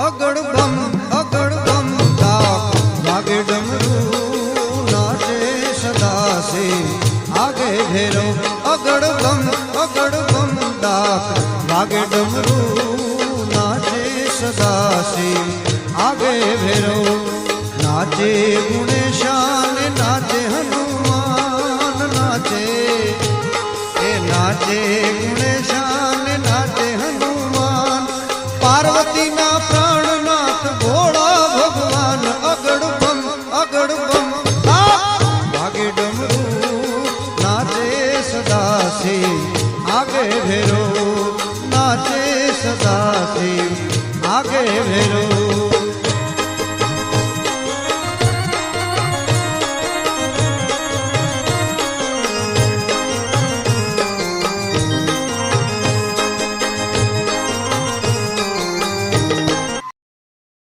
અગડ બમ ડાક વાગે ડમરું નાચે સદાસે આગે ભેરો અગડ બમ ડાક વાગે ડમરું નાચે સદાસે આગે ભેરો નાચે ગુણેશાન નાચે હનુમાન નાચે એ નાચે ગુણેશાન નાચે હનુમાન પાર્વતી ના પ્રાણનાથ ભોળા ભગવાન અગડ બમ ભાગે ડમરું નાચે સદાસે આગે ભેરો નાચે સદાસે આગે ભેરો